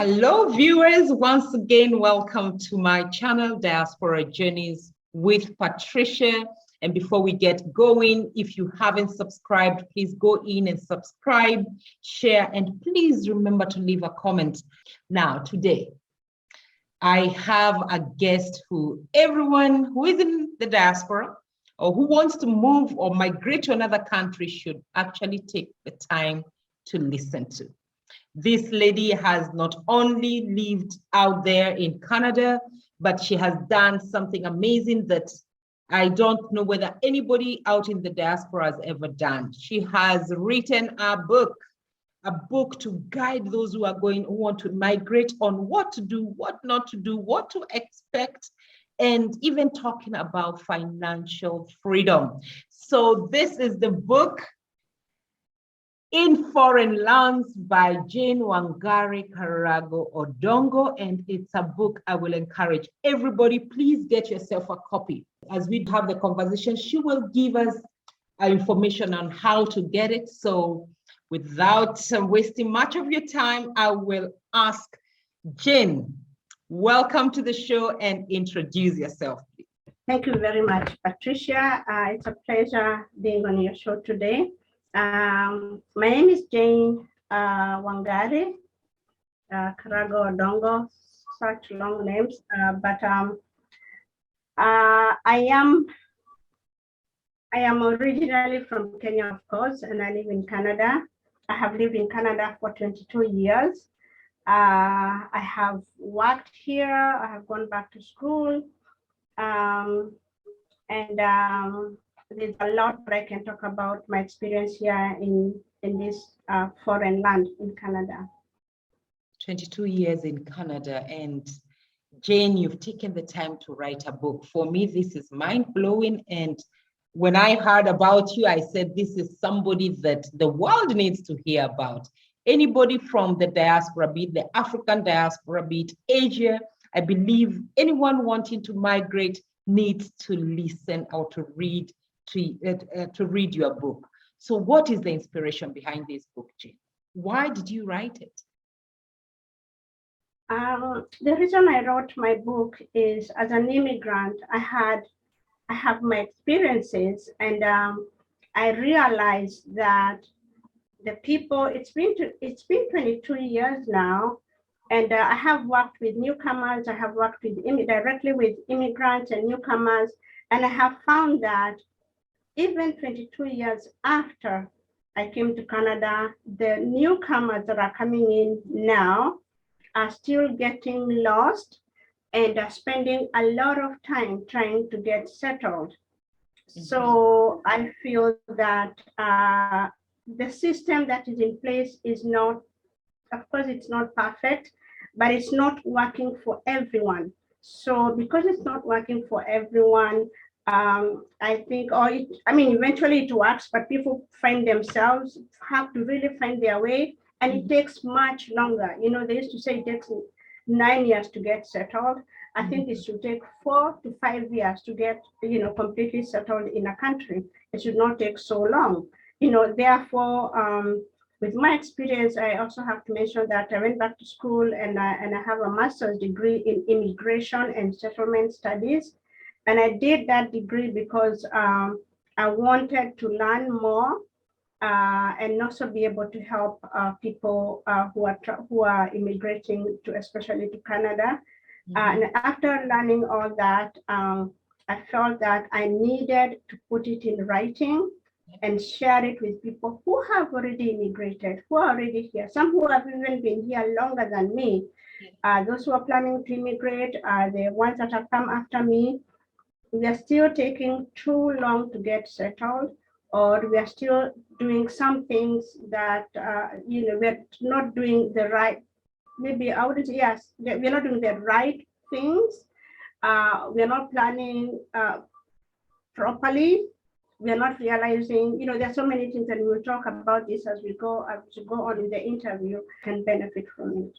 Hello, viewers. Once again, welcome to my channel, Diaspora Journeys with Patricia. And before we get going, if you haven't subscribed, please go in and subscribe, share, and please remember to leave a comment. Now, today, I have a guest who everyone who is in the diaspora or who wants to move or migrate to another country should actually take the time to listen to. This lady has not only lived out there in Canada, but she has done something amazing that I don't know whether anybody out in the diaspora has ever done. She has written a book to guide those who want to migrate on what to do, what not to do, what to expect, and even talking about financial freedom. So this is the book, In Foreign Lands by Jane Wangari Odongo, and it's a book I will encourage everybody. Please get yourself a copy. As we have the conversation, she will give us information on how to get it. So without wasting much of your time, I will ask Jane, welcome to the show and introduce yourself, please. Thank you very much, Patricia. It's a pleasure being on your show today. My name is Jane Wangari Odongo, such long names, but I am originally from Kenya, of course, and I live in Canada. I have lived in Canada for 22 years. I have worked here. I have gone back to school, there's a lot that I can talk about my experience here in this foreign land in Canada. 22 years in Canada, and Jane, you've taken the time to write a book. For me, this is mind-blowing, and when I heard about you, I said, this is somebody that the world needs to hear about. Anybody from the diaspora, be it the African diaspora, be it Asia, I believe anyone wanting to migrate needs to listen or to read your book. So what is the inspiration behind this book, Jane? Why did you write it? The reason I wrote my book is, as an immigrant, I have my experiences, and I realized that the people, it's been 22 years now, and I have worked with newcomers. I have worked directly with immigrants and newcomers, and I have found that even 22 years after I came to Canada, the newcomers that are coming in now are still getting lost and are spending a lot of time trying to get settled. Mm-hmm. So I feel that the system that is in place is not, of course, it's not perfect, but it's not working for everyone. So because it's not working for everyone, I think, eventually it works, but people have to really find their way, and it takes much longer. You know, they used to say it takes 9 years to get settled. I think it should take 4 to 5 years to get, completely settled in a country. It should not take so long. Therefore, with my experience, I also have to mention that I went back to school and I have a master's degree in immigration and settlement studies. And I did that degree because I wanted to learn more and also be able to help people who are immigrating especially to Canada. Mm-hmm. And after learning all that, I felt that I needed to put it in writing and share it with people who have already immigrated, who are already here, some who have even been here longer than me. Those who are planning to immigrate, the ones that have come after me. We are still taking too long to get settled, or we are still doing some things that, we're not doing the right, maybe I would say, yes, we're not doing the right things. We're not planning properly. We're not realizing, there's so many things, and we'll talk about this as we go on in the interview, can benefit from it.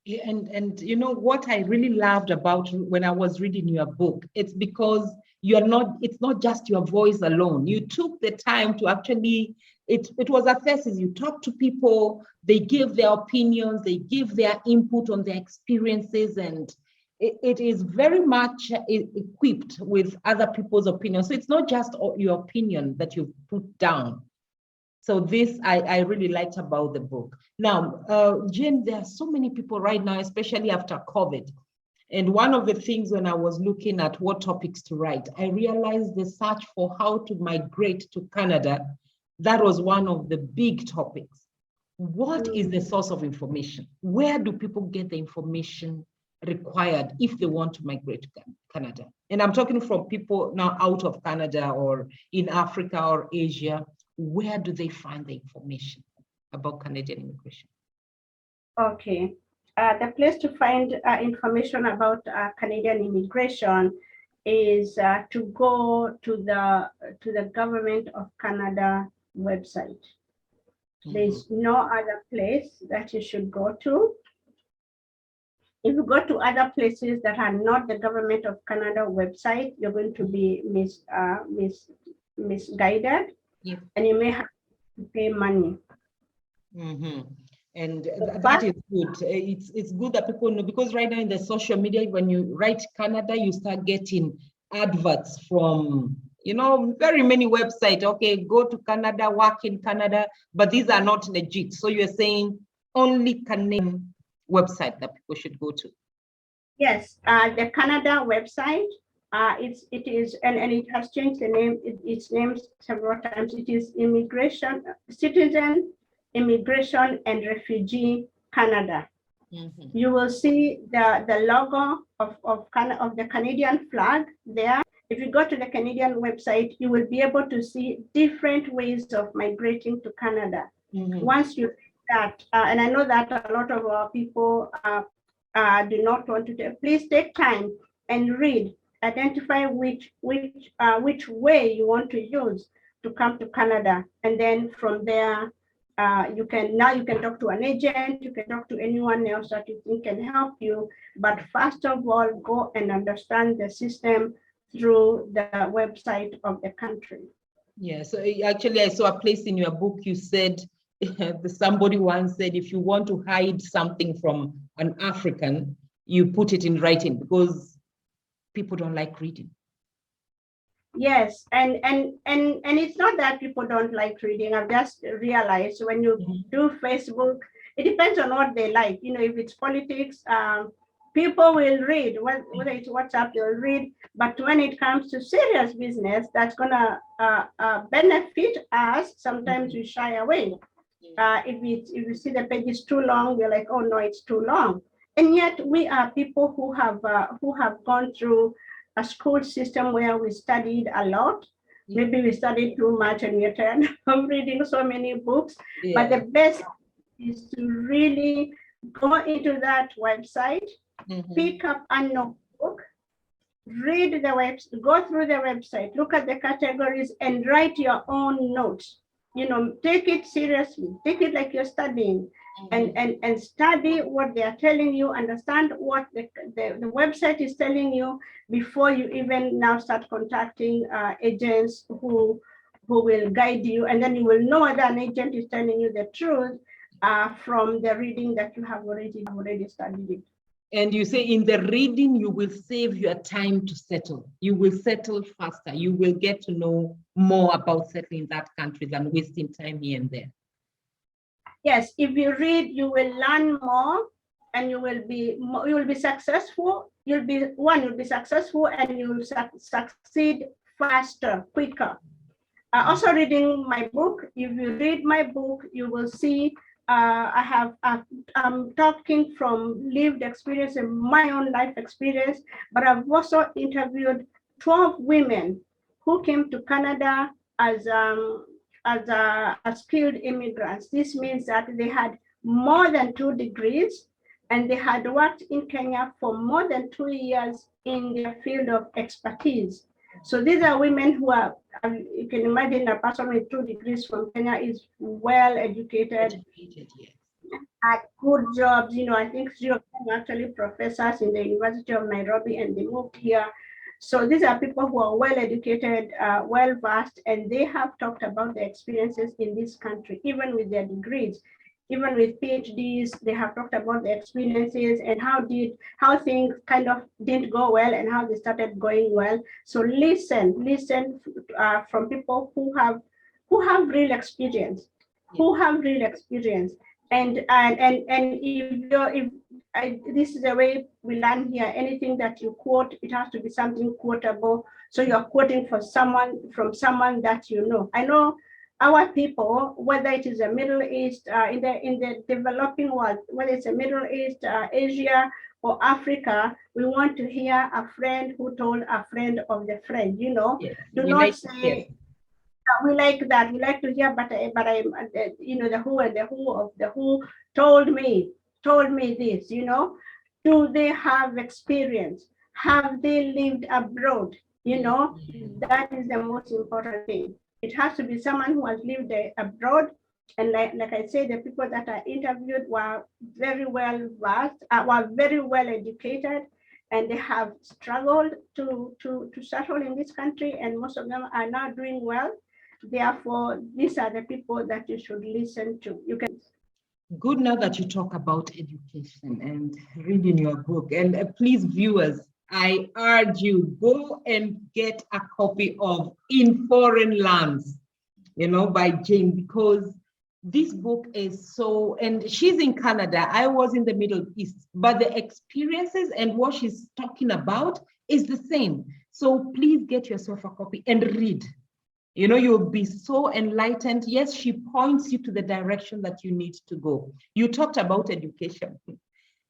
And what I really loved about when I was reading your book, it's because it's not just your voice alone. You took the time to actually it was a thesis. You talk to people, they give their opinions, they give their input on their experiences, and it is very much equipped with other people's opinions. So it's not just your opinion that you put down. So this I really liked about the book. Now, Jane, there are so many people right now, especially after COVID. And one of the things when I was looking at what topics to write, I realized the search for how to migrate to Canada, that was one of the big topics. What is the source of information? Where do people get the information required if they want to migrate to Canada? And I'm talking from people now out of Canada or in Africa or Asia. Where do they find the information about Canadian immigration? Okay. The place to find information about Canadian immigration is to go to the Government of Canada website. There's no other place that you should go to. If you go to other places that are not the Government of Canada website, you're going to be misguided, and you may have to pay money. And that is good. It's good that people know, because right now in the social media, when you write Canada, you start getting adverts from, very many websites. Okay, go to Canada, work in Canada, but these are not legit. So you're saying only Canadian website that people should go to? Yes, the Canada website. It is, and it has changed the name. Its name several times. It is Citizen, Immigration and Refugee Canada. You will see the logo of the Canadian flag there. If you go to the Canadian website, you will be able to see different ways of migrating to Canada. Once you that, and I know that a lot of our people do not want to please take time and read, identify which way you want to use to come to Canada, and then from there you can talk to an agent, you can talk to anyone else that you think can help you, but first of all, go and understand the system through the website of the country. Yeah, so actually I saw a place in your book, you said, somebody once said, if you want to hide something from an African, you put it in writing, because people don't like reading. Yes, and it's not that people don't like reading. I've just realized when you do Facebook, it depends on what they like. If it's politics, people will read, whether it's WhatsApp, they'll read. But when it comes to serious business that's gonna benefit us, sometimes we shy away. If you see the page is too long, we're like, oh no, it's too long. And yet we are people who have gone through a school system where we studied a lot. Maybe we studied too much and we're tired of reading so many books. But the best is to really go into that website, pick up a notebook, read the website, go through the website, look at the categories and write your own notes. Take it seriously, take it like you're studying, and study what they are telling you, understand what the website is telling you before you even now start contacting agents who will guide you, and then you will know whether an agent is telling you the truth from the reading that you have already studied it. And you say in the reading, you will save your time to settle. You will settle faster. You will get to know more about settling in that country than wasting time here and there. Yes, if you read, you will learn more, and you will be successful. You'll be successful, and you will succeed faster, quicker. Also, reading my book. If you read my book, you will see I'm talking from lived experience and my own life experience, but I've also interviewed 12 women who came to Canada as skilled immigrants. This means that they had more than 2 degrees, and they had worked in Kenya for more than 2 years in their field of expertise. So these are women who are, you can imagine a person with 2 degrees from Kenya is well educated, at good jobs. I think 3 of them are actually professors in the University of Nairobi, and they moved here. So these are people who are well educated, well versed, and they have talked about their experiences in this country, even with their degrees, even with PhDs. They have talked about their experiences and how things kind of didn't go well and how they started going well. So listen from people who have real experience, and this is the way we learn here. Anything that you quote, it has to be something quotable. So you're quoting from someone that you know. I know our people, whether it is the Middle East, in the developing world, whether it's the Middle East, Asia, or Africa, we want to hear a friend who told a friend of the friend. Yes. Do not say. We like that. We like to hear, but I, the who and the who of the who told me this. Do they have experience? Have they lived abroad? That is the most important thing. It has to be someone who has lived abroad. And like I said, the people that I interviewed were very well versed, were very well educated, and they have struggled to settle in this country, and most of them are now doing well. Therefore, these are the people that you should listen to. You can. Good now that you talk about education and reading your book. And please, viewers, I urge you, go and get a copy of In Foreign Lands, by Jane, because this book is so, and she's in Canada, I was in the Middle East, but the experiences and what she's talking about is the same. So please get yourself a copy and read. You'll be so enlightened. Yes, she points you to the direction that you need to go. You talked about education.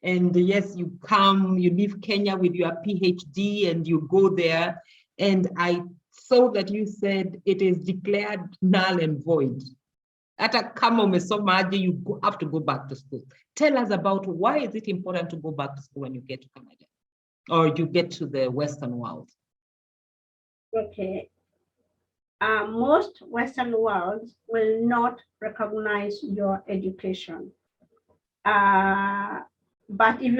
And yes, you leave Kenya with your PhD and you go there. And I saw that you said it is declared null and void. Hata kama umesomaje, you have to go back to school. Tell us about why is it important to go back to school when you get to Canada or you get to the Western world? Okay. Most Western worlds will not recognize your education. But if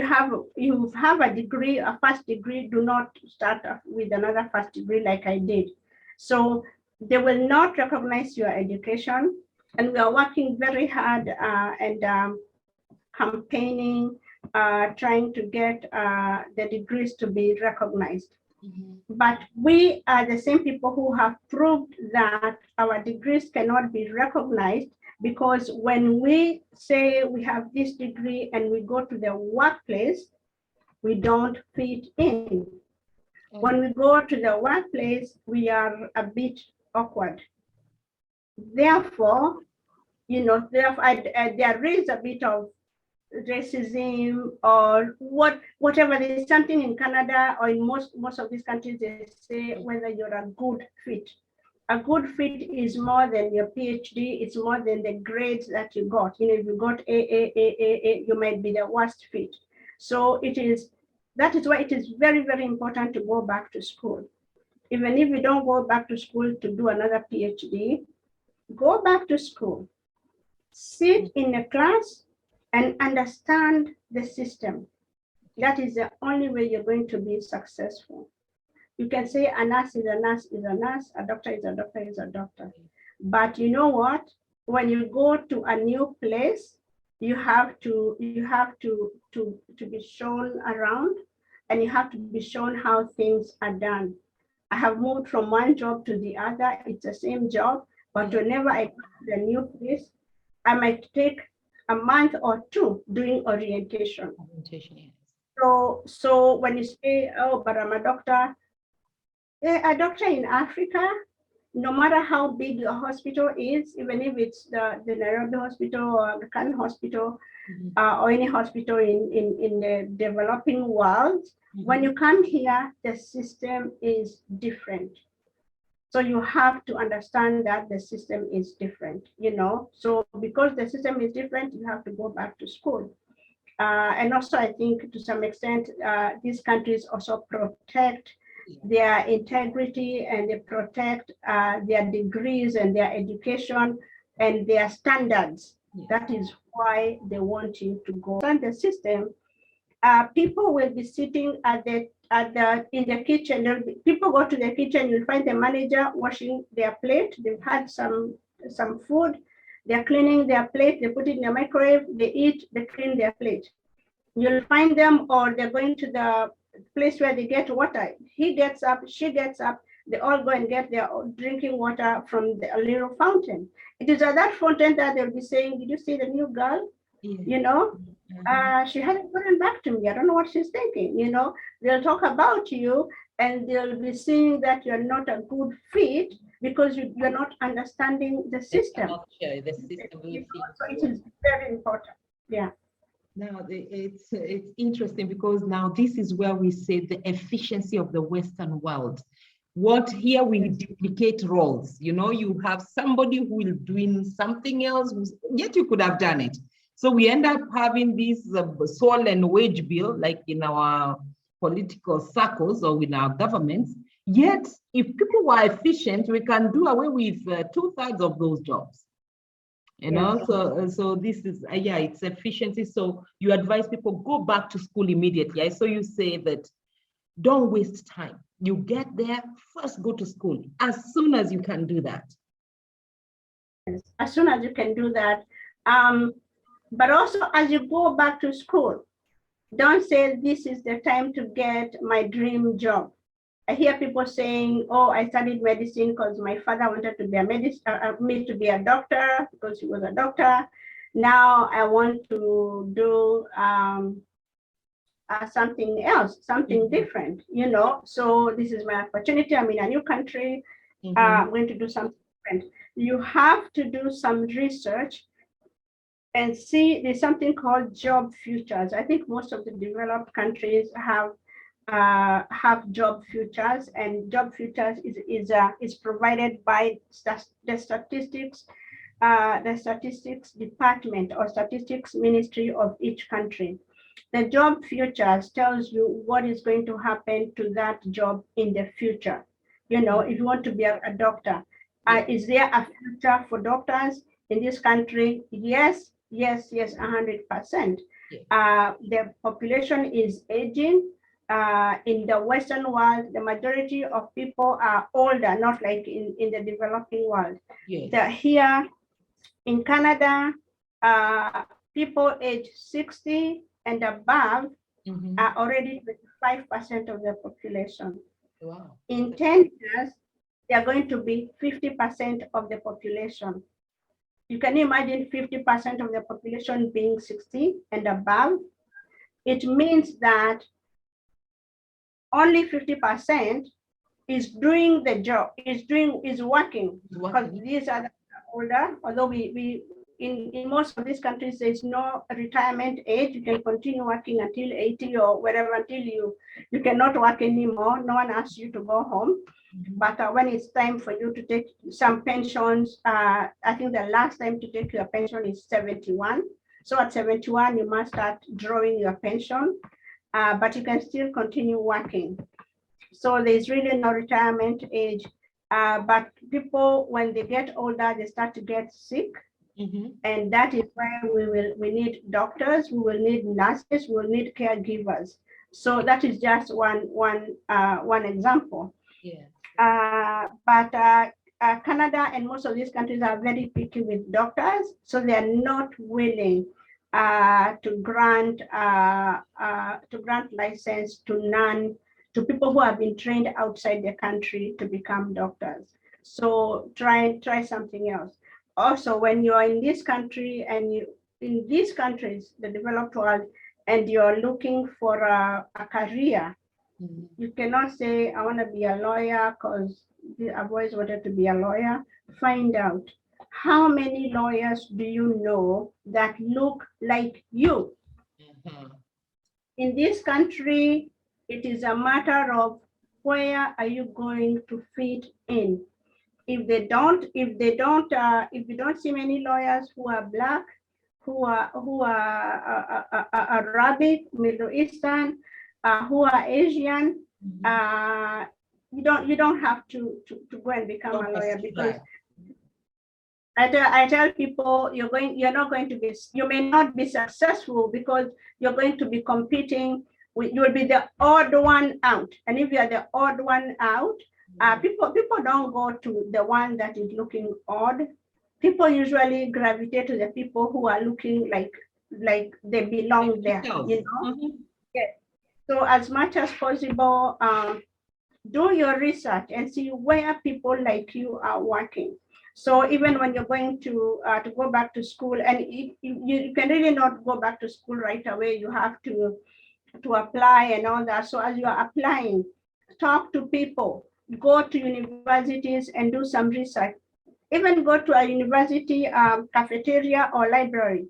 you have a degree, a first degree, do not start with another first degree like I did. So they will not recognize your education. And we are working very hard and campaigning, trying to get the degrees to be recognized. But we are the same people who have proved that our degrees cannot be recognized, because when we say we have this degree and we go to the workplace, we don't fit in. When we go to the workplace, we are a bit awkward. Therefore, there is a bit of racism or whatever. There's something in Canada or in most of these countries, they say whether you're a good fit. A good fit is more than your PhD, it's more than the grades that you got. If you got A, you might be the worst fit. So that is why it is very, very important to go back to school. Even if you don't go back to school to do another PhD, go back to school. Sit in a class and understand the system. That is the only way you're going to be successful. You can say a nurse is a nurse is a nurse, a doctor is a doctor is a doctor. But you know what? When you go to a new place, you have to be shown around, and you have to be shown how things are done. I have moved from one job to the other. It's the same job, but whenever I go to the new place, I might take a month or two doing orientation. Yes. So when you say, oh, but I'm a doctor in Africa, no matter how big your hospital is, even if it's the Nairobi hospital or the Khan hospital, or any hospital in the developing world, when you come here, the system is different. So you have to understand that the system is different, So because the system is different, you have to go back to school. And also, I think to some extent, these countries also protect their integrity, and they protect their degrees and their education and their standards. That is why they want you to go. And the system, people will be sitting at the in the kitchen. People go to the kitchen, you'll find the manager washing their plate. They've had some food, they're cleaning their plate, they put it in the microwave, they eat, they clean their plate. You'll find them, or they're going to the place where they get water. He gets up, she gets up, they all go and get their drinking water from the little fountain. It is at that fountain that they'll be saying, did you see the new girl? Yeah. You know, she hasn't gotten back to me. I don't know what she's thinking. You know, they'll talk about you and they'll be seeing that you're not a good fit because you're not understanding the system. The system. So it is very important. Yeah. Now, it's interesting because now this is where we say the efficiency of the Western world. What here we duplicate roles. You know, you have somebody who will doing something else, yet you could have done it. So we end up having this soul and wage bill, like in our political circles or in our governments. Yet, if people were efficient, we can do away with 2/3 of those jobs. You know, so this is, yeah, it's efficiency. So you advise people go back to school immediately. I saw you say that don't waste time. You get there, first go to school as soon as you can do that. As soon as you can do that. But also as you go back to school, don't say this is the time to get my dream job. I hear people saying, oh, I studied medicine because my father wanted to be me to be a doctor because he was a doctor. Now I want to do something else, something different, you know. So this is my opportunity. I'm in a new country. I'm going to do something different. You have to do some research and see there's something called job futures. I think most of the developed countries have job futures, and job futures is provided by the statistics department or statistics ministry of each country. The job futures tells you what is going to happen to that job in the future. You know, if you want to be a doctor, is there a future for doctors in this country? Yes, 100%. The population is aging. In the Western world, the majority of people are older, not like in the developing world. Here in Canada, people age 60 and above are already 25% of the population. Wow. In 10 years, they are going to be 50% of the population. You can imagine 50% of the population being 60 and above. It means that only 50% is doing the job, is working, because these are the older, although in most of these countries, there's no retirement age. You can continue working until 80 or whatever, until you cannot work anymore. No one asks you to go home. But when it's time for you to take some pensions, I think the last time to take your pension is 71. So at 71, you must start drawing your pension, but you can still continue working. So there's really no retirement age. But people, when they get older, they start to get sick. And that is why we need doctors, we will need nurses, we will need caregivers. So that is just one example. But Canada and most of these countries are very picky with doctors, so they are not willing to grant license to people who have been trained outside the country to become doctors. So try something else. Also, when you're in this country and in these countries, the developed world, and you're looking for a career, you cannot say, I want to be a lawyer because I've always wanted to be a lawyer. Find out how many lawyers do you know that look like you. In this country, it is a matter of where are you going to fit in. If you don't see many lawyers who are Black, who are Arabic, Middle Eastern, who are Asian, you don't have to go and become a lawyer, because I tell people you may not be successful because you're going to be competing you will be the odd one out. And if you are the odd one out, people don't go to the one that is looking odd. People usually gravitate to the people who are looking like they belong there, you know. Yes. So as much as possible, do your research and see where people like you are working. So even when you're going to go back to school, and you can really not go back to school right away, you have to apply and all that. So as you are applying, talk to people, go to universities and do some research. Even go to a university cafeteria or library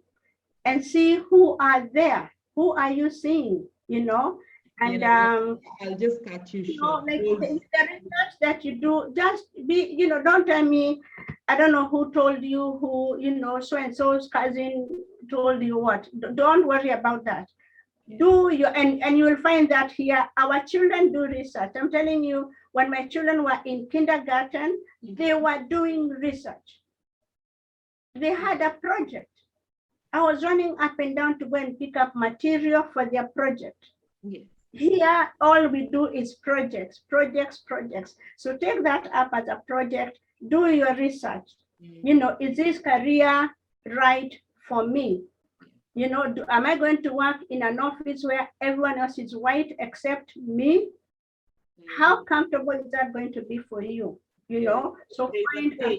and see who are there. Who are you seeing, you know? And I'll just cut you short. like the research that you do, just be, don't tell me, I don't know who told you, who, so and so's cousin told you what. Don't worry about that. Do your, and you will find that here, our children do research. I'm telling you, when my children were in kindergarten, they were doing research. They had a project. I was running up and down to go and pick up material for their project. Yes. Here, all we do is projects. So take that up as a project, do your research. Is this career right for me? Am I going to work in an office where everyone else is white except me? How comfortable is that going to be for you? So find I'll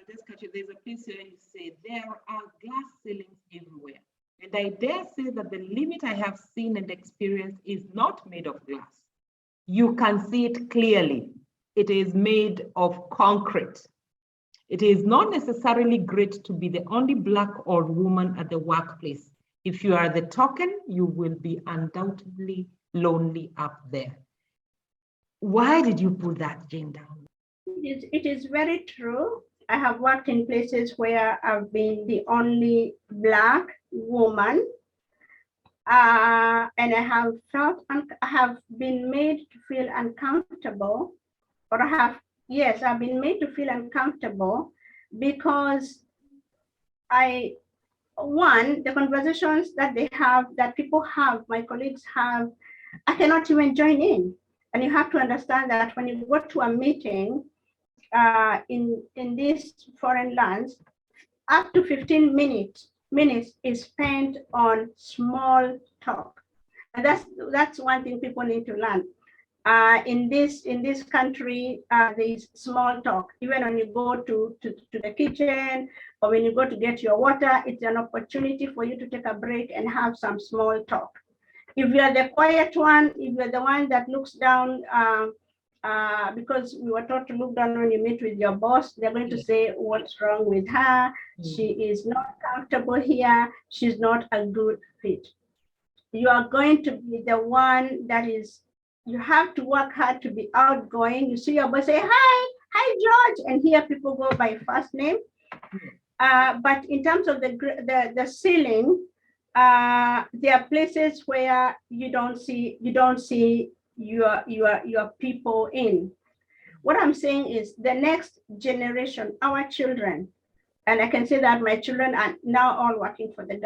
just catch you. There's a piece here you say there are glass ceilings everywhere. And I dare say that the limit I have seen and experienced is not made of glass. You can see it clearly. It is made of concrete. It is not necessarily great to be the only Black or woman at the workplace. If you are the token, you will be undoubtedly lonely up there. Why did you put that, Jane, down? It is very true. I have worked in places where I've been the only Black woman, and I have been made to feel uncomfortable, or I've been made to feel uncomfortable because the conversations that people have, my colleagues have, I cannot even join in. And you have to understand that when you go to a meeting in these foreign lands, up to 15 minutes is spent on small talk. And that's one thing people need to learn. In this country, there is small talk. Even when you go to the kitchen or when you go to get your water, it's an opportunity for you to take a break and have some small talk. If you're the quiet one, if you're the one that looks down, because we were taught to look down when you meet with your boss, they're going to say, what's wrong with her? She is not comfortable here. She's not a good fit. You are going to be the one that is, you have to work hard to be outgoing. You see your boss say, hi, George, and here people go by first name. But in terms of the ceiling, there are places where you don't see your people in. What I'm saying is the next generation, our children, and I can say that my children are now all working for the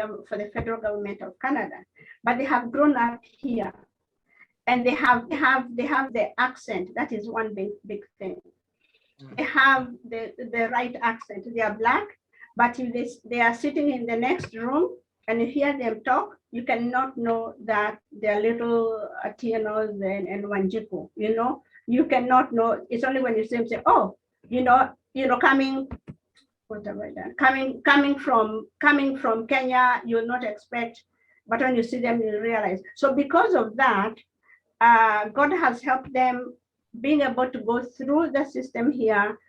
federal government of Canada, but they have grown up here, and they have the accent. That is one big thing. They have the right accent. They are Black, but if they are sitting in the next room and you hear them talk, you cannot know that they're little Atianos and Wanjiku. You cannot know. It's only when you see them say, oh, coming from Kenya, you'll not expect, but when you see them, you realize. So because of that, God has helped them being able to go through the system here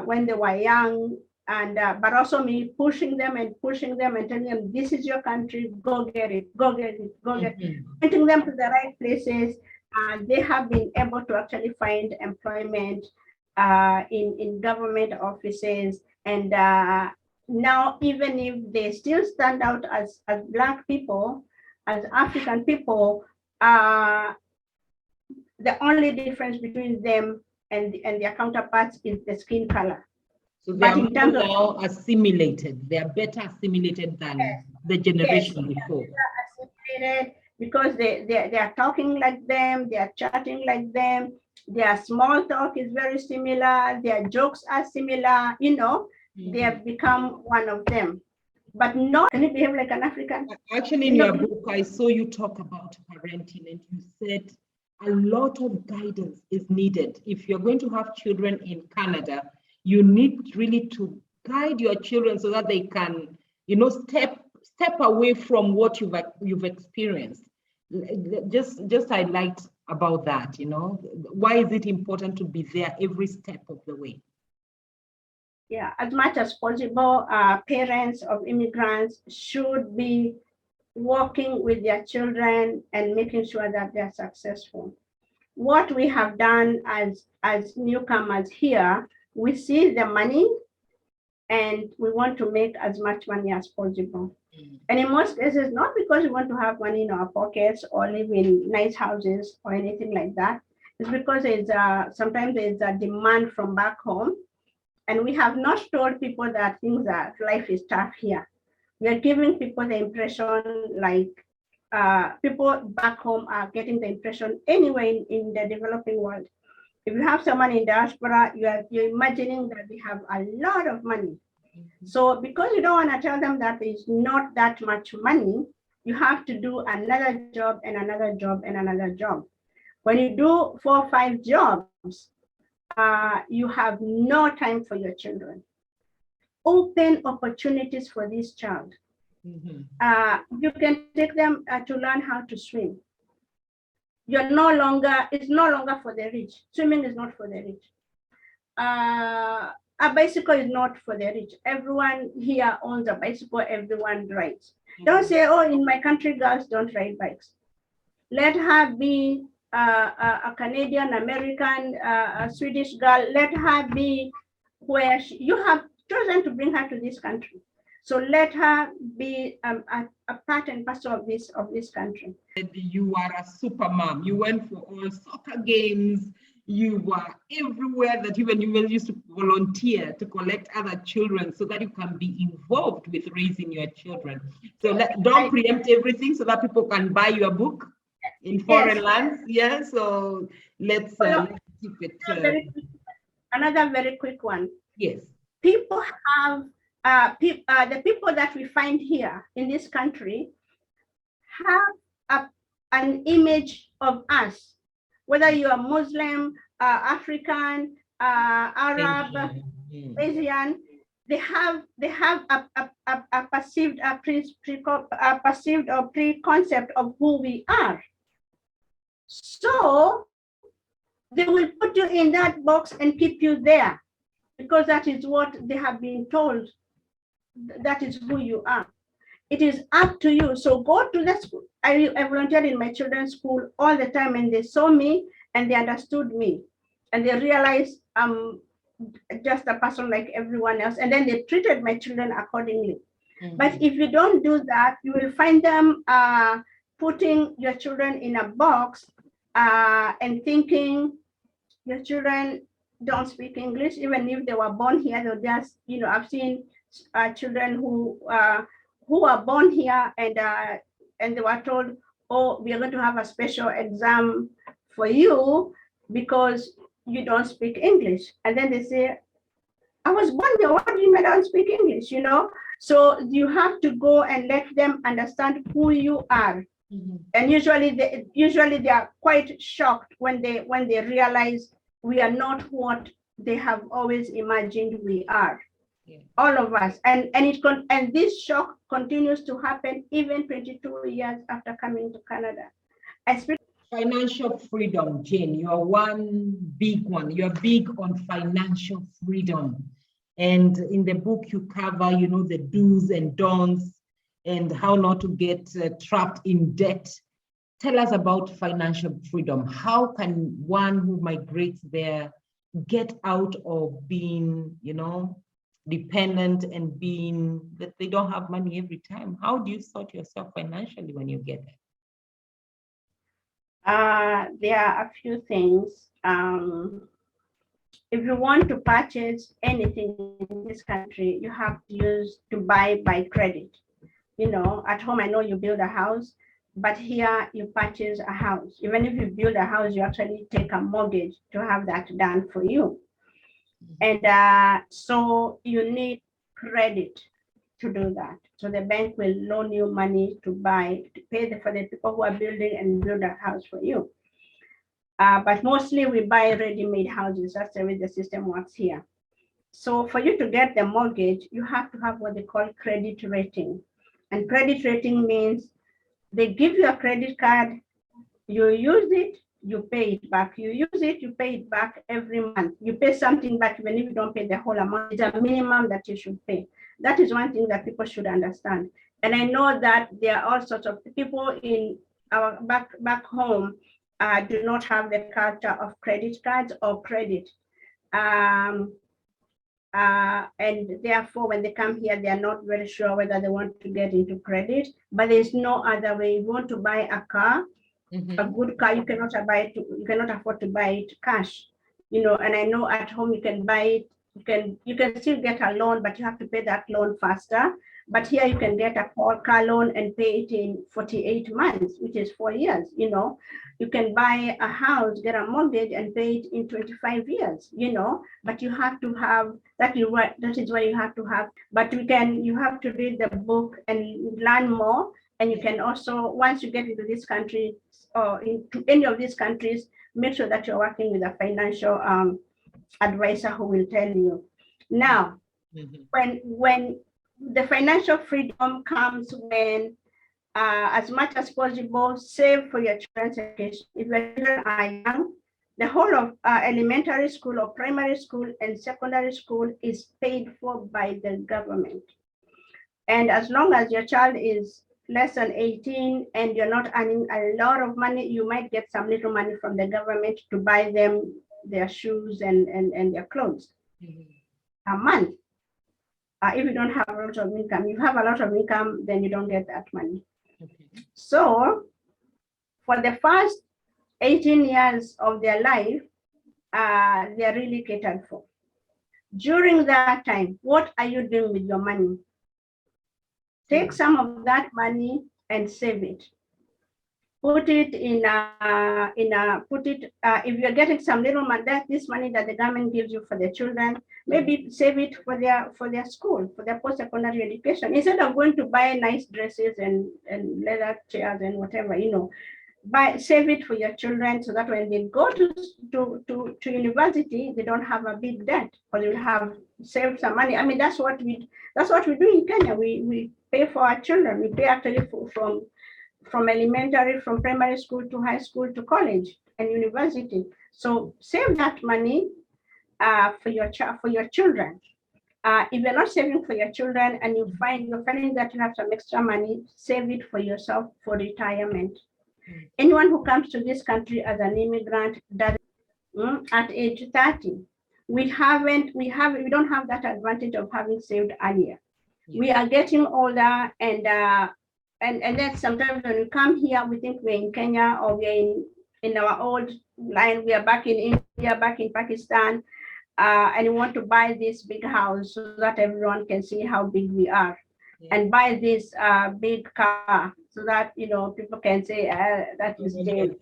when they were young, and but also me pushing them and telling them, this is your country, go get it, pointing them to the right places. They have been able to actually find employment in government offices, and now even if they still stand out as Black people, as African people, the only difference between them and their counterparts is the skin color. So they are now assimilated. They are better assimilated than the generation before. Assimilated. because they are talking like them, they are chatting like them, their small talk is very similar, their jokes are similar, they have become one of them. But not, can you behave like an African? Actually, in your book, I saw you talk about parenting, and you said a lot of guidance is needed. If you're going to have children in Canada, you need really to guide your children so that they can, step away from what you've experienced. Just highlight about that. Why is it important to be there every step of the way? Yeah, as much as possible, parents of immigrants should be working with their children and making sure that they're successful. What we have done as newcomers here, we see the money and we want to make as much money as possible. And in most cases, not because we want to have money in our pockets or live in nice houses or anything like that. It's because sometimes there's a demand from back home. And we have not told people that life is tough here. We are giving people the impression like people back home are getting the impression anyway in the developing world. If you have someone in diaspora, you're imagining that they have a lot of money. So because you don't want to tell them that there's not that much money, you have to do another job and another job and another job. When you do 4 or 5 jobs, you have no time for your children. Open opportunities for this child. You can take them to learn how to swim. It's no longer for the rich. Swimming is not for the rich. A bicycle is not for the rich. Everyone here owns a bicycle, everyone rides. Don't say, oh, in my country, girls don't ride bikes. Let her be a Canadian, American, a Swedish girl. Let her be where you have chosen to bring her to this country. So let her be a part and parcel of this country. You are a super mom. You went for all soccer games. You were everywhere, that even you used to volunteer to collect other children so that you can be involved with raising your children. So don't preempt everything so that people can buy your book in foreign lands. Yeah, so let's keep it. Another very quick one. Yes. People have, the people that we find here in this country have an image of us, whether you are Muslim, African, Arab, Asian, they have a perceived or preconcept of who we are. So they will put you in that box and keep you there because that is what they have been told. That is who you are. It is up to you. So go to the school. I volunteered in my children's school all the time, and they saw me and they understood me, and they realized I'm just a person like everyone else, and then they treated my children accordingly. But if you don't do that, you will find them putting your children in a box and thinking your children don't speak English, even if they were born here. They'll just, I've seen children who are born here and they were told, oh, we are going to have a special exam for you because you don't speak English. And then they say, I was born here, what do you mean I don't speak English, So you have to go and let them understand who you are. And usually they are quite shocked when they realize we are not what they have always imagined we are. All of us, and this shock continues to happen even 22 years after coming to Canada. Financial freedom, Jane, you are one big one. You're big on financial freedom, and in the book you cover, the do's and don'ts and how not to get trapped in debt. Tell us about financial freedom. How can one who migrates there get out of being, dependent and being that they don't have money every time? How do you sort yourself financially when you get there? There are a few things. If you want to purchase anything in this country, you have to buy by credit. At home, I know you build a house, But here you purchase a house. Even if you build a house, you actually take a mortgage to have that done for you. And so you need credit to do that. So the bank will loan you money to pay for the people who are building and build a house for you. But mostly we buy ready-made houses. That's the way the system works here. So for you to get the mortgage, you have to have what they call credit rating. And credit rating means they give you a credit card, you use it, you pay it back. You use it, you pay it back every month. You pay something back even if you don't pay the whole amount. It's a minimum that you should pay. That is one thing that people should understand. And I know that there are all sorts of people in our back home do not have the culture of credit cards or credit. And therefore, when they come here, they are not very sure whether they want to get into credit, but there's no other way. You want to buy a car, a good car, you cannot afford to buy it cash, and I know at home you can buy it, you can still get a loan, but you have to pay that loan faster. But here you can get a car loan and pay it in 48 months, which is 4 years. You can buy a house, get a mortgage and pay it in 25 years, but you have to have, that is why you have to have, but you have to read the book and learn more. And you can also, once you get into this country or into any of these countries, make sure that you're working with a financial advisor who will tell you. Now, when the financial freedom comes when, as much as possible, save for your children's education. If your children are young, the whole of elementary school or primary school and secondary school is paid for by the government. And as long as your child is less than 18 and you're not earning a lot of money, you might get some little money from the government to buy them their shoes and their clothes a month. If you don't have a lot of income, if you have a lot of income, then you don't get that money. So for the first 18 years of their life, they're really catered for. During that time, what are you doing with your money? Take some of that money and save it. Put it if you're getting some little money, this money that the government gives you for the children, maybe save it for their school, for their post-secondary education. Instead of going to buy nice dresses and leather chairs and whatever, save it for your children so that when they go to university, they don't have a big debt, because they will have saved some money. I mean, that's what we do in Kenya. We pay for our children. We pay actually from elementary, from primary school to high school to college and university. So save that money for your children. If you're not saving for your children and you're finding that you have some extra money, save it for yourself for retirement. Anyone who comes to this country as an immigrant does at age 30. We don't have that advantage of having saved earlier. We are getting older, and then sometimes when we come here, we think we're in Kenya or we're in our old line. We are back in India, back in Pakistan, and we want to buy this big house so that everyone can see how big we are, and buy this big car so that people can say that is Jane.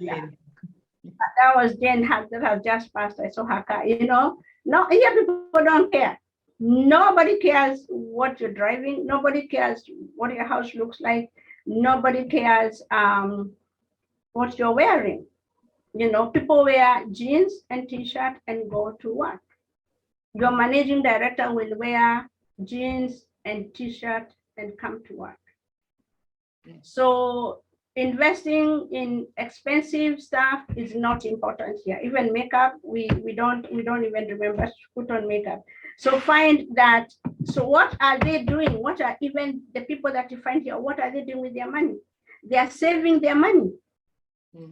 That was Jane that has just passed. I saw her car. No, here people don't care. Nobody cares what you're driving. Nobody cares what your house looks like. Nobody cares what you're wearing. People wear jeans and t-shirt and go to work. Your managing director will wear jeans and t-shirt and come to work. So investing in expensive stuff is not important here. Even makeup, we don't even remember to put on makeup. So find that. So what are they doing? What are even the people that you find here? What are they doing with their money? They are saving their money.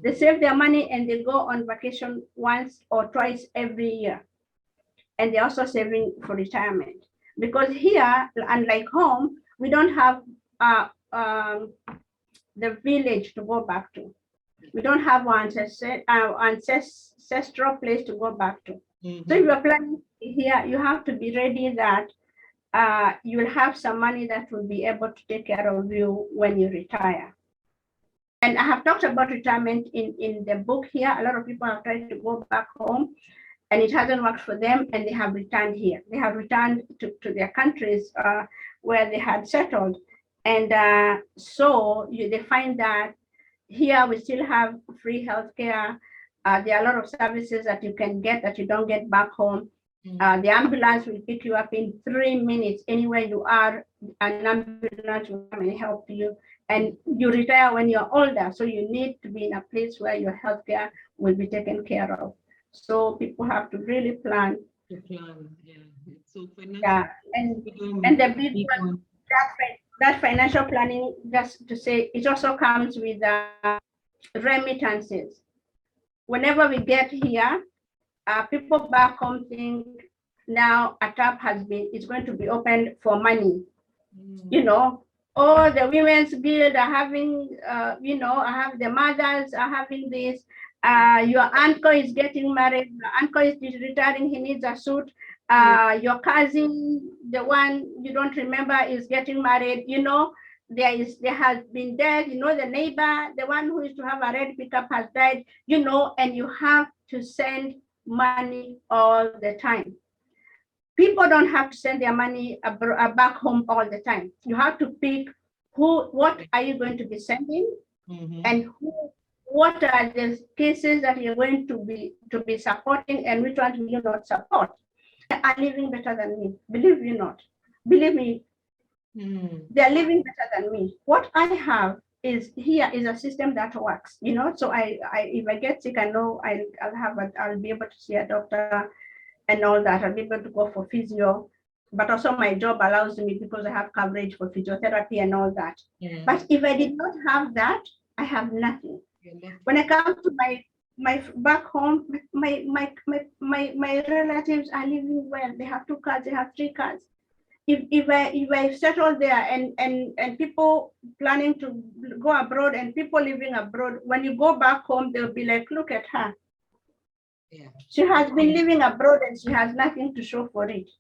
They save their money and they go on vacation once or twice every year. And they're also saving for retirement. Because here, unlike home, we don't have the village to go back to. We don't have our ancestral place to go back to. So if you're planning here, you have to be ready that you will have some money that will be able to take care of you when you retire. And I have talked about retirement in the book here. A lot of people have tried to go back home and it hasn't worked for them, and they have returned here. They have returned to their countries where they had settled. And so they find that here we still have free healthcare. There are a lot of services that you can get that you don't get back home. The ambulance will pick you up in 3 minutes. Anywhere you are, an ambulance will come and help you. And you retire when you're older, so you need to be in a place where your healthcare will be taken care of. So people have to really plan. To plan, yeah. So yeah, and the big one, that financial planning, just to say, it also comes with remittances. Whenever we get here, people back home think now a tap is going to be opened for money. You know, oh, the women's guild are having, the mothers are having this. Your uncle is getting married. Your uncle is retiring. He needs a suit. Your cousin, the one you don't remember, is getting married. You know, there has been death. You know, the neighbor, the one who used to have a red pickup, has died. You know, and you have to send money all the time. People don't have to send their money back home all the time. You have to pick what are you going to be sending, and what are the cases that you're going to be supporting, and which ones will you not support. They are living better than me. Believe you not. Believe me, they are living better than me. What I have is here is a system that works. You know, so I if I get sick, I know I'll be able to see a doctor and all that. I'll be able to go for physio, but also my job allows me, because I have coverage for physiotherapy and all that. But if I did not have that, I have nothing. When I come to my back home, my relatives are living well. They have 2 cars, they have 3 cars. If I settle there and people planning to go abroad and people living abroad, when you go back home, they'll be like, look at her. Yeah. She has been living abroad and she has nothing to show for it.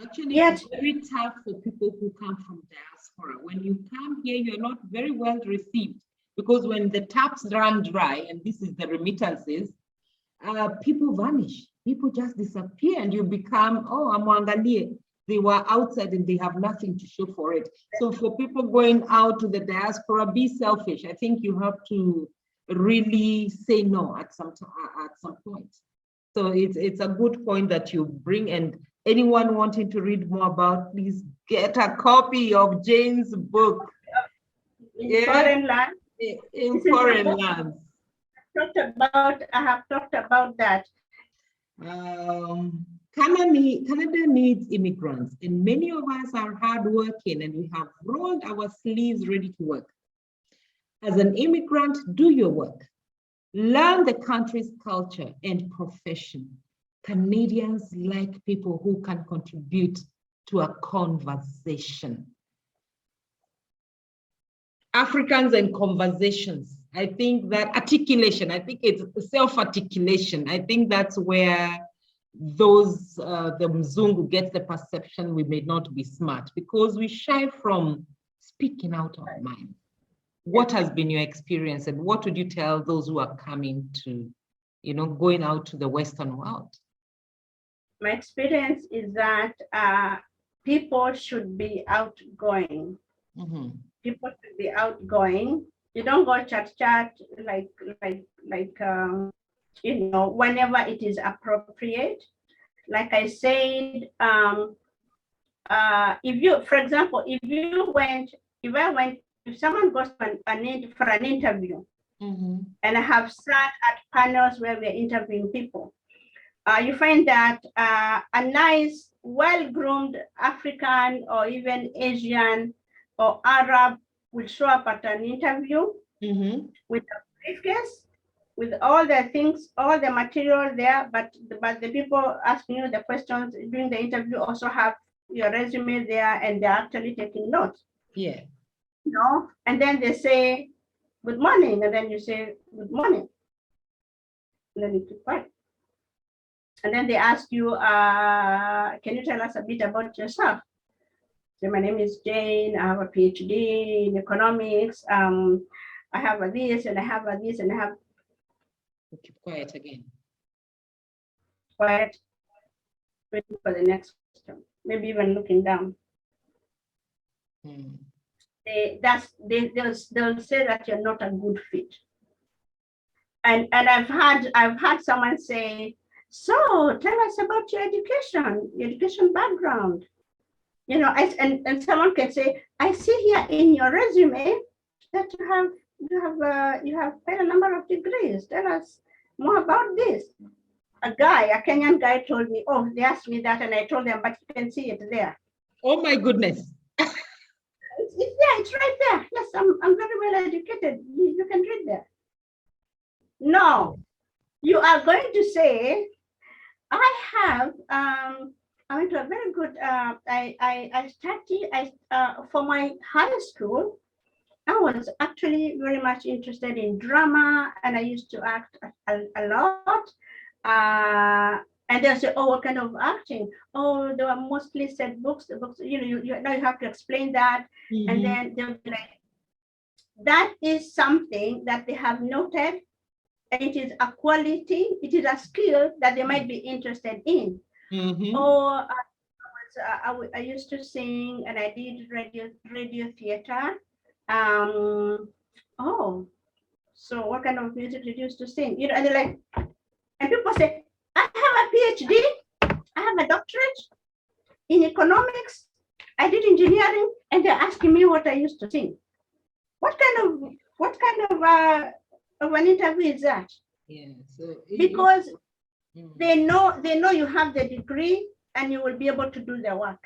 Actually, it's very tough for people who come from diaspora. When you come here, you're not very well received, because when the taps run dry, and this is the remittances, people vanish. People just disappear, and you become, oh, I'm Wangari. They were outside and they have nothing to show for it. So for people going out to the diaspora, be selfish. I think you have to really say no at some point. So it's a good point that you bring, and anyone wanting to read more about, please get a copy of Jane's book. In foreign lands. In foreign lands. I have talked about that. Canada needs immigrants, and many of us are hardworking and we have rolled our sleeves ready to work. As an immigrant, do your work. Learn the country's culture and profession. Canadians like people who can contribute to a conversation. Africans and conversations. I think that articulation, I think it's self-articulation. I think that's where the Mzungu gets the perception we may not be smart, because we shy from speaking out our mind. What has been your experience, and what would you tell those who are coming to, going out to the Western world? My experience is that people should be outgoing. People should be outgoing. You don't go chat like whenever it is appropriate. Like I said, if someone goes for an interview, and I have sat at panels where we're interviewing people, you find that a nice, well-groomed African or even Asian or Arab will show up at an interview with a briefcase, with all the things, all the material there, but the people asking you the questions during the interview also have your resume there, and they're actually taking notes. Yeah. And then they say, good morning, and then you say, good morning. And then you keep quiet. And then they ask you, can you tell us a bit about yourself? So my name is Jane, I have a PhD in economics. I have a this and I have a this and I have Keep quiet again. quiet, waiting for the next question, maybe even looking down. They'll say that you're not a good fit. And I've had someone say, so tell us about your education background. You know, and someone can say, I see here in your resume that you have quite a number of degrees. Tell us more about this. A Kenyan guy told me, oh, they asked me that and I told them, but you can see it there. Oh my goodness. It's right there. Yes, I'm very well educated. You can read there. No, you are going to say, I went to a very good, I studied, for my high school, I was actually very much interested in drama and I used to act a lot. And they'll say, oh, what kind of acting? Oh, they were mostly set books. The books, you now you have to explain that. Mm-hmm. And then they'll be like, that is something that they have noted. And it is a quality, it is a skill that they might be interested in. Mm-hmm. Or I used to sing and I did radio theater. Oh, so what kind of music did you used to sing? You know, and they're like, and people say, I have a PhD, I have a doctorate in economics, I did engineering, and they're asking me what I used to sing. What kind of an interview is that? Yeah, so because they know you have the degree and you will be able to do the work.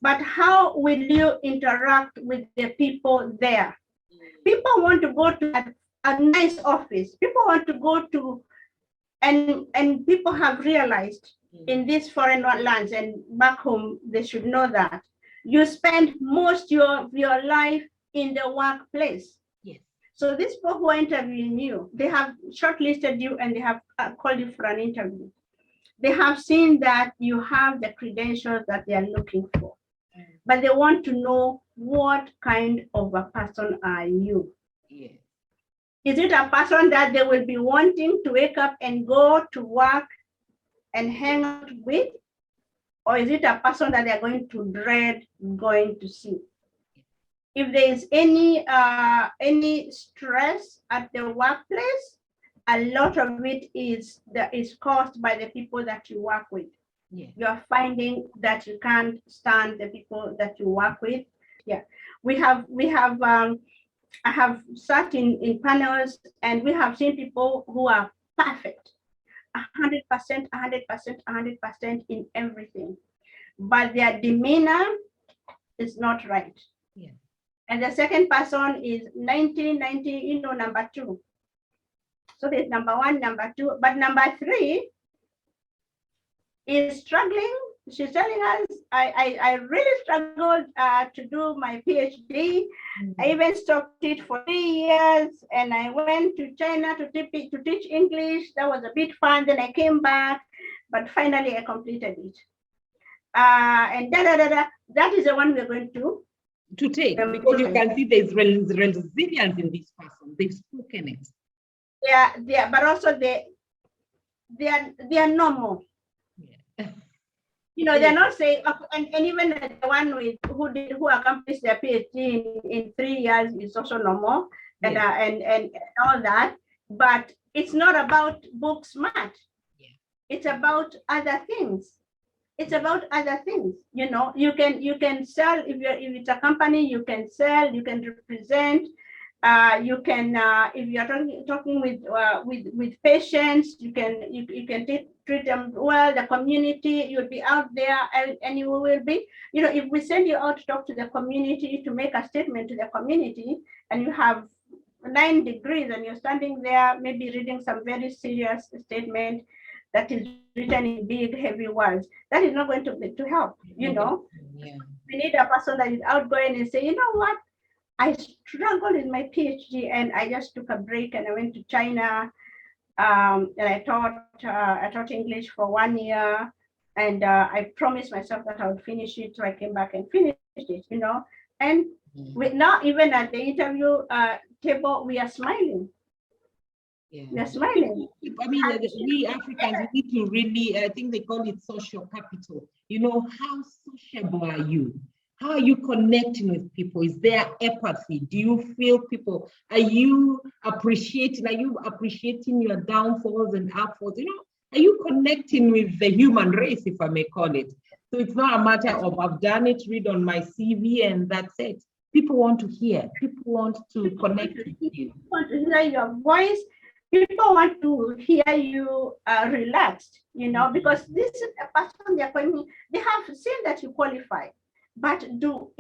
But how will you interact with the people there? People want to go to a nice office. People want to go to, and people have realized in these foreign lands and back home, they should know that you spend most of your life in the workplace. Yes. So these people who are interviewing you, they have shortlisted you and they have called you for an interview. They have seen that you have the credentials that they are looking for, but they want to know what kind of a person are you? Yeah. Is it a person that they will be wanting to wake up and go to work and hang out with? Or is it a person that they're going to dread going to see? If there is any stress at the workplace, a lot of it is caused by the people that you work with. Yeah. You are finding that you can't stand the people that you work with. Yeah, I have sat in panels and we have seen people who are perfect, 100%, 100% in everything, but their demeanor is not right. Yeah. And the second person is 90, number two. So there's number one, number two, but number three is struggling. She's telling us, I really struggled to do my PhD. Mm-hmm. I even stopped it for 3 years and I went to China to teach English. That was a bit fun. Then I came back, but finally I completed it. And that is the one we're going to take, because you can see there's resilience in this person. They've spoken it. Yeah, but also they are normal. Yeah. You know, they're not saying, and even the one who accomplished their PhD in 3 years is also normal, and all that. But it's not about book smart. Yeah. It's about other things. It's about other things. You know, you can sell if it's a company, you can sell, you can represent. You can if you are talking with patients, you can treat them well. The community, you'll be out there and you will be, you know, if we send you out to talk to the community, to make a statement to the community, and you have 9 degrees and you're standing there maybe reading some very serious statement that is written in big heavy words, that is not going to help. You know, we need a person that is outgoing and say, you know what, I struggled in my PhD and I just took a break and I went to China and I taught English for 1 year and I promised myself that I would finish it. So I came back and finished it, you know, and We now, even at the interview table, we are smiling. Yeah. We are smiling. I mean, we Africans, we need to really, I think they call it social capital. You know, how sociable are you? How are you connecting with people? Is there empathy? Do you feel people? Are you appreciating your downfalls and upfalls? You know, are you connecting with the human race, if I may call it? So it's not a matter of I've done it, read on my CV, and that's it. People want to hear. People want to connect with you. People want to hear your voice. People want to hear you relaxed, you know, because this is a person they're calling. They have seen that you qualify, but do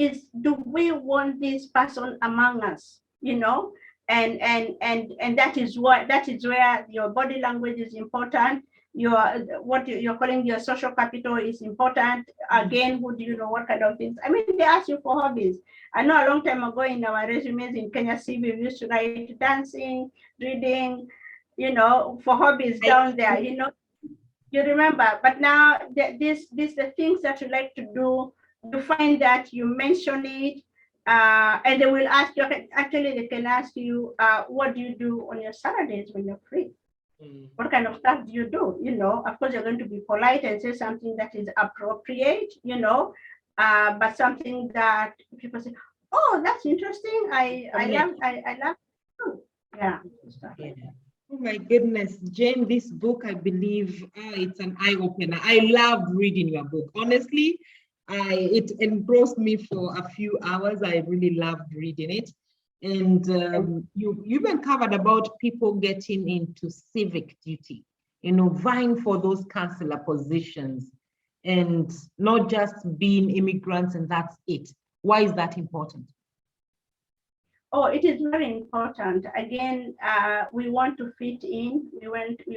we want this person among us, you know? And that is where your body language is important. What you're calling your social capital is important. Again, who do you know, what kind of things? I mean, they ask you for hobbies. I know a long time ago in our resumes in Kenya Civic, we used to write dancing, reading, you know, for hobbies down there, you know, you remember. But now these the things that you like to do, you find that you mention it, and they will ask you, actually they can ask you, what do you do on your Saturdays when you're free? What kind of stuff do you do? You know, of course, you're going to be polite and say something that is appropriate, you know, but something that people say, oh, that's interesting. I love. Yeah. Oh my goodness, Jane, this book, I believe, it's an eye opener. I loved reading your book. Honestly, it engrossed me for a few hours. I really loved reading it. And you even covered about people getting into civic duty, you know, vying for those councillor positions and not just being immigrants and that's it. Why is that important? Oh, it is very important. Again, we want to fit in. We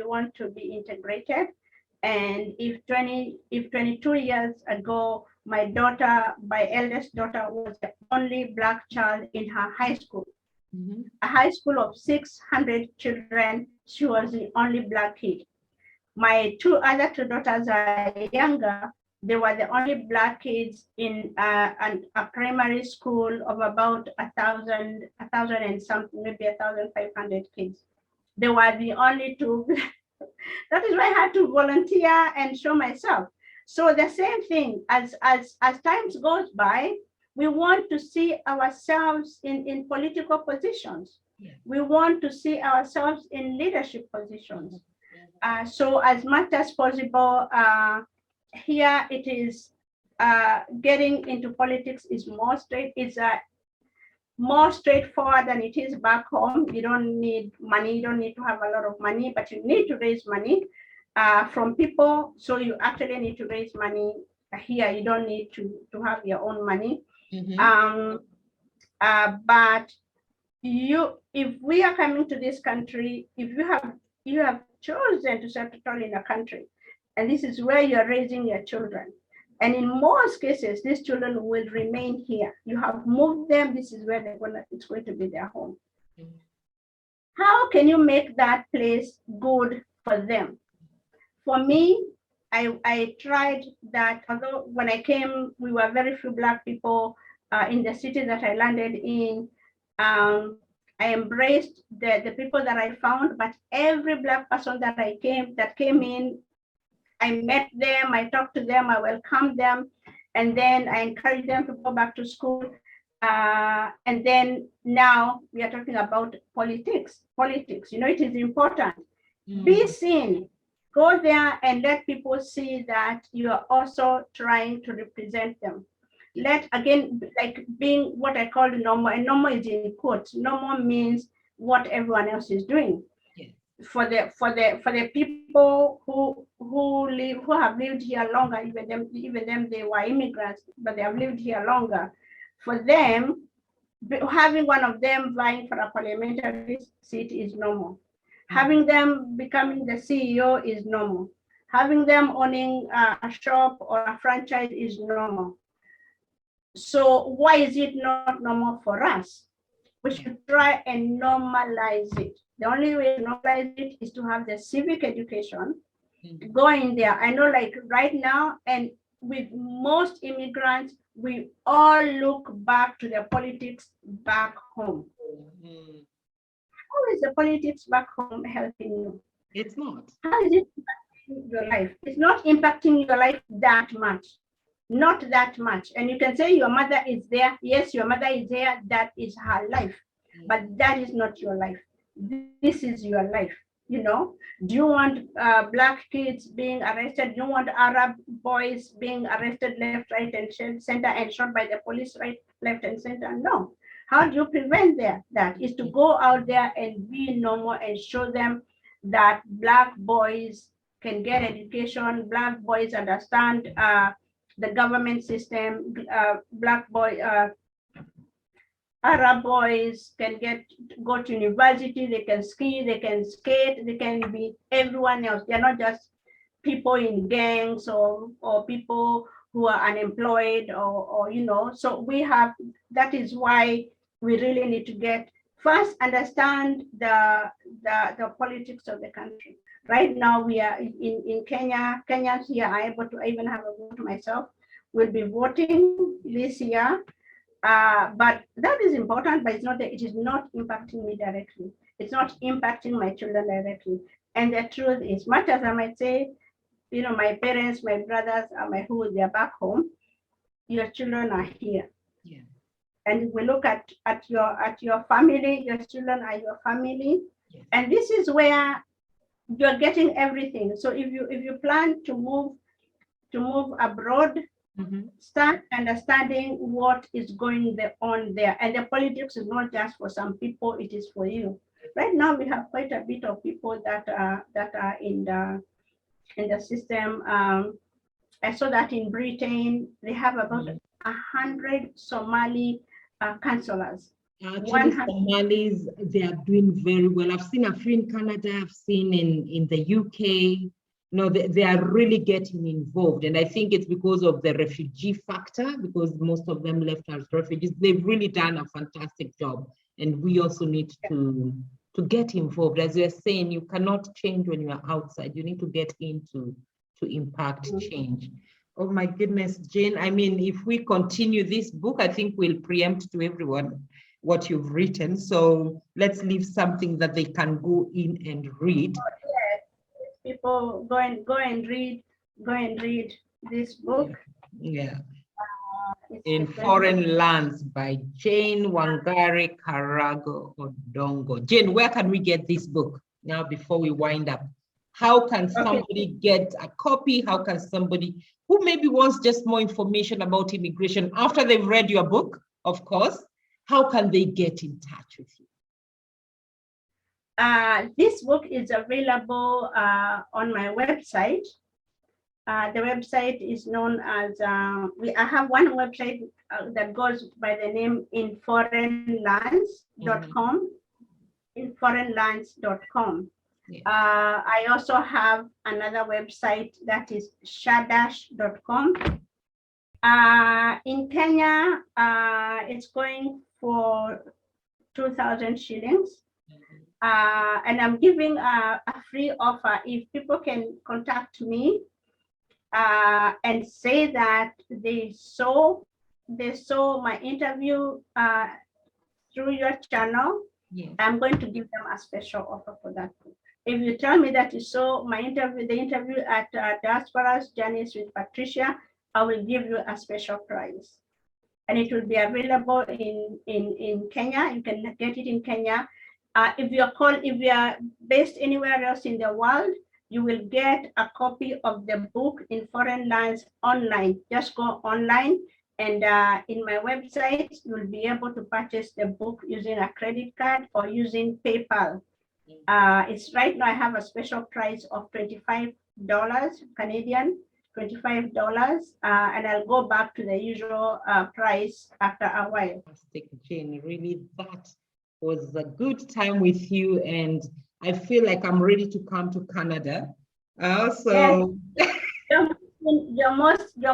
want to be integrated. And if 22 years ago, my eldest daughter was the only Black child in her high school, a high school of 600 children, she was the only Black kid. My other two daughters are younger. They were the only Black kids in a primary school of about 1,000 and something, maybe 1,500 kids. They were the only two. That is why I had to volunteer and show myself. So the same thing, as times goes by, we want to see ourselves in political positions. Yeah. We want to see ourselves in leadership positions. So as much as possible, here it is, getting into politics is more straightforward than it is back home. You don't need money, you don't need to have a lot of money, but you need to raise money from people. So you actually need to raise money here. You don't need to have your own money. But if we are coming to this country, if you have chosen to settle in a country, and this is where you're raising your children, and in most cases, these children will remain here. You have moved them. This is where it's going to be their home. How can you make that place good for them? For me, I tried that. Although when I came, we were very few Black people in the city that I landed in. I embraced the people that I found, but every Black person that came in, I met them, I talked to them, I welcomed them, and then I encouraged them to go back to school. And then now we are talking about politics. You know, it is important. Be seen. Go there and let people see that you are also trying to represent them. Again, like being what I call normal, and normal is in quotes. Normal means what everyone else is doing. Yeah. For the people who have lived here longer, even them they were immigrants, but they have lived here longer. For them, having one of them vying for a parliamentary seat is normal. Having them becoming the CEO is normal. Having them owning a shop or a franchise is normal. So why is it not normal for us? We should try and normalize it. The only way to normalize it is to have the civic education, go in there. I know, like right now, and with most immigrants, we all look back to the politics back home. Mm. How is the politics back home helping you? It's not. How is it impacting your life? It's not impacting your life that much. Not that much. And you can say your mother is there. Yes, your mother is there. That is her life. But that is not your life. This is your life. You know, do you want Black kids being arrested? Do you want Arab boys being arrested left, right, and center and shot by the police right, left, and center? No. How do you prevent that? Is to go out there and be normal and show them that Black boys can get education, Black boys understand the government system, Arab boys can go to university, they can ski, they can skate, they can be everyone else. They're not just people in gangs or people who are unemployed or you know. So that is why we really need to first understand the politics of the country. Right now we are in Kenya. Kenyans here are able to even have a vote myself. We'll be voting this year. But that is important, but it is not impacting me directly. It's not impacting my children directly. And the truth is, much as I might say, you know, my parents, my brothers, they're back home, your children are here. Yeah. And if we look at your family, your children are your family. Yeah. And this is where you're getting everything. So if you plan to move abroad, start understanding what is going on there. And the politics is not just for some people, it is for you. Right now we have quite a bit of people that are in the system. I saw that in Britain they have about 100 Somali councillors. Actually, Somalis, they are doing very well. I've seen a few in Canada, I've seen in the UK. No, they are really getting involved. And I think it's because of the refugee factor, because most of them left as refugees. They've really done a fantastic job. And we also need to get involved. As you're saying, you cannot change when you are outside. You need to get into to impact change. Oh my goodness, Jane. I mean, if we continue this book, I think we'll preempt to everyone what you've written. So let's leave something that they can go in and read. People go and read this book. Yeah. In Foreign Lands by Jane Wangari Odongo. Jane, where can we get this book now before we wind up? How can somebody get a copy? How can somebody who maybe wants just more information about immigration after they've read your book, of course, how can they get in touch with you? This book is available on my website. The website is known as, I have one website that goes by the name inforeignlands.com, inforeignlands.com. Yeah. I also have another website that is shadash.com. In Kenya, it's going for 2,000 shillings. And I'm giving a free offer. If people can contact me and say that they saw my interview through your channel, yes, I'm going to give them a special offer for that book. If you tell me that you saw my interview, the interview at Diaspora's Journeys with Patricia, I will give you a special price. And it will be available in Kenya. You can get it in Kenya. If you are based anywhere else in the world, you will get a copy of the book in Foreign Lands online. Just go online, and in my website, you'll be able to purchase the book using a credit card or using PayPal. It's right now I have a special price of $25 Canadian, $25, and I'll go back to the usual price after a while. Fantastic, Jane. Really, that was a good time with you, and I feel like I'm ready to come to Canada. So yes. You're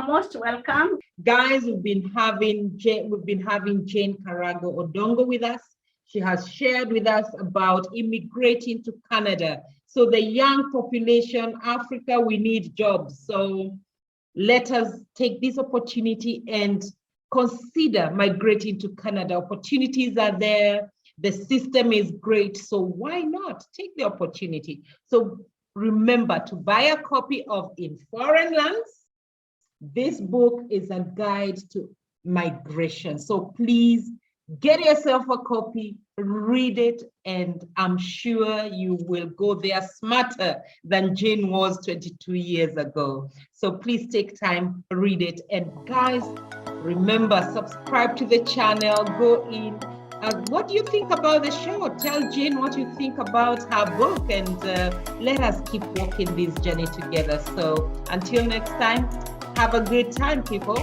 most welcome, guys. We've been having Jane Karago Odongo with us. She has shared with us about immigrating to Canada. So the young population, Africa, we need jobs. So let us take this opportunity and consider migrating to Canada. Opportunities are there. The system is great. So why not take the opportunity? So remember to buy a copy of In Foreign Lands. This book is a guide to migration. So please get yourself a copy, read it, and I'm sure you will go there smarter than Jane was 22 years ago. So please take time, read it. And guys, remember, subscribe to the channel, go in. What do you think about the show? Tell Jane what you think about her book, and let us keep walking this journey together. So until next time, have a good time, people.